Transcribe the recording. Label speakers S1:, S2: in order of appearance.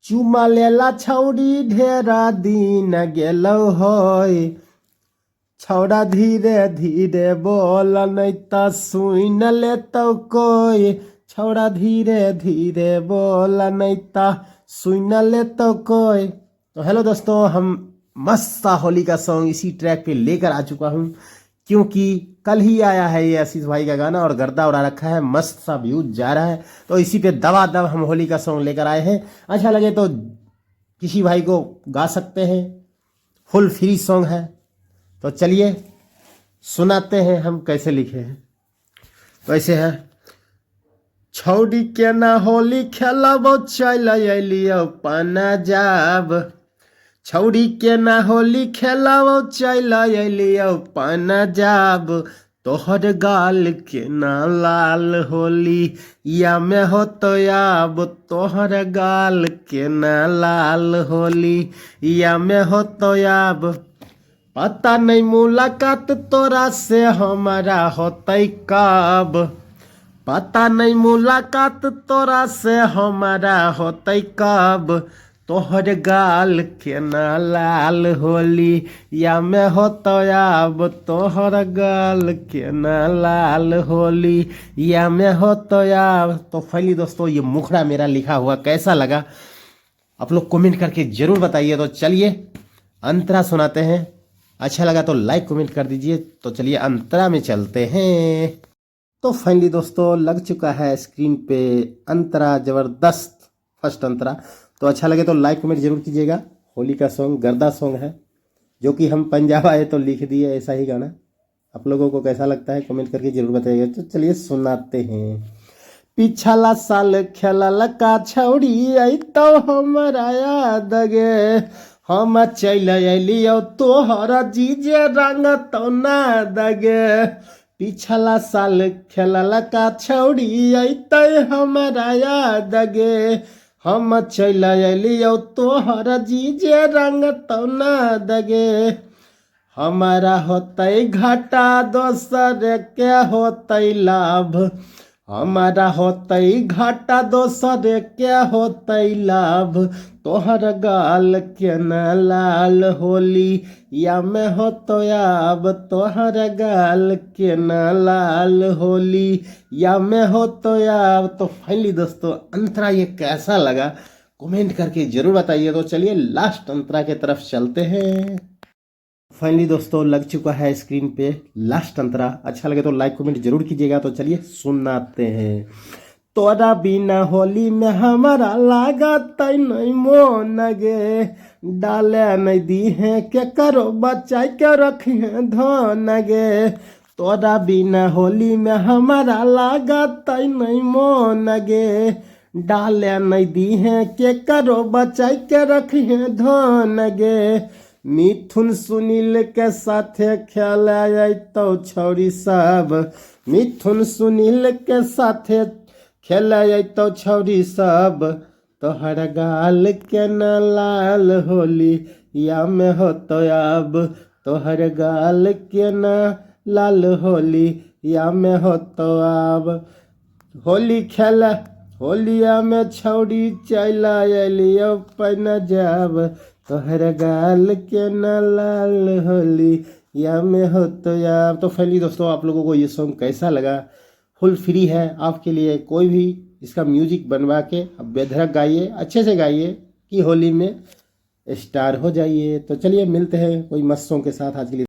S1: चुमा लेला छौड़ी ढेरा दिन गेलौ होय, छौड़ा धीरे धीरे बोल नहीं त सुन लेतौ कोई, छौड़ा धीरे धीरे बोल नहीं त सुन लेतौ कोई। तो हेलो दोस्तों, हम मस्त सा होली का सॉन्ग इसी ट्रैक पे लेकर आ चुका हूँ, क्योंकि कल ही आया है ये आशीष भाई का गाना और गर्दा उड़ा रखा है, मस्त सा व्यूज जा रहा है। तो इसी पे दबा दब हम होली का सॉन्ग लेकर आए हैं। अच्छा लगे तो किसी भाई को गा सकते हैं, फुल फ्री सॉन्ग है। तो चलिए सुनाते हैं हम कैसे लिखे हैं। तो ऐसे है, छौड़ी के ना होली खेलब चल अलियो पंजाब, छौड़ी के ना होली खेलब चल अलियो पंजाब, तोहर गाल के ना लाल होली या में हो तो याब, तोहर गाल के ना लाल होली या में हो तो याब। पता नहीं मुलाकात तोरा से हमारा होतै कब, पता नहीं मुलाकात तोरा से हमारा होतै कब, तोहर गाल के ना लाल होली या में होतो याब, तोहर गाल के ना लाल होली या में होतो याब। तो फाइनली दोस्तों, ये मुखड़ा मेरा लिखा हुआ कैसा लगा आप लोग कमेंट करके जरूर बताइए। तो चलिए अंतरा सुनाते हैं, अच्छा लगा तो लाइक कमेंट कर दीजिए। तो चलिए अंतरा में चलते हैं। तो फाइनली दोस्तों, लग चुका है स्क्रीन पे अंतरा, जबरदस्त फर्स्ट अंतरा। तो अच्छा लगे तो लाइक कमेंट जरूर कीजिएगा। होली का सॉन्ग गर्दा सॉन्ग है, जो कि हम पंजाब आए तो लिख दिए ऐसा ही गाना। आप लोगों को कैसा लगता है कमेंट करके जरूर बताइएगा। तो चलिए सुनाते हैं। पिछला साल खेलल का छौड़ी आई तो हमारा याद गे, हम चल अलियो तोहरा जीजे रंग तो ना दगे। पिछला साल खेलल का छौड़ी आई तो हमारा याद गे, हम चल अलियो तोहरा जीजे रंग तो ना दगे। हमारा होतै घाटा दोसर के होतै लाभ, हमारा होतै घाटा दोसर के होतै लाभ, तोहर गाल के न लाल होली या में होतो याब, तोहर गाल के न लाल होली या में होतो याब। तो फाइनली दोस्तों, अंतरा ये कैसा लगा कमेंट करके जरूर बताइए। तो चलिए लास्ट अंतरा के तरफ चलते हैं। फाइनली दोस्तों, लग चुका है स्क्रीन पे लास्ट अंतरा। अच्छा लगे तो लाइक कमेंट जरूर कीजिएगा। तो चलिए सुनाते हैं। तोरा बिना होली में हमारा लागत नहीं मोन गे, डाले नहीं दी है के करो बचाई के रखी है धन गे। तोरा बिना होली में हमारा लागत नहीं मोन गे, डाले नहीं दी है के करो बचाई के रखी है धन गे। मिथुन सुनील के साथे खेल तो छौरी सब, मिथुन सुनील के साथे खेल तो छौरी सब, तोहर गाल के न लाल होली या में होतो अब, तोहर गाल के न लाल होली या में होतो अब। होली खेल होलिया में छौरी चल अलियो पंजाब, तोहर गाल के न लाल होली या में हो तो यार। तो फाइनली दोस्तों, आप लोगों को ये सॉन्ग कैसा लगा? फुल फ्री है आपके लिए, कोई भी इसका म्यूजिक बनवा के अब बेधड़क गाइए, अच्छे से गाइए कि होली में स्टार हो जाइए। तो चलिए मिलते हैं कोई मस्त सॉन्ग के साथ। आज के लिए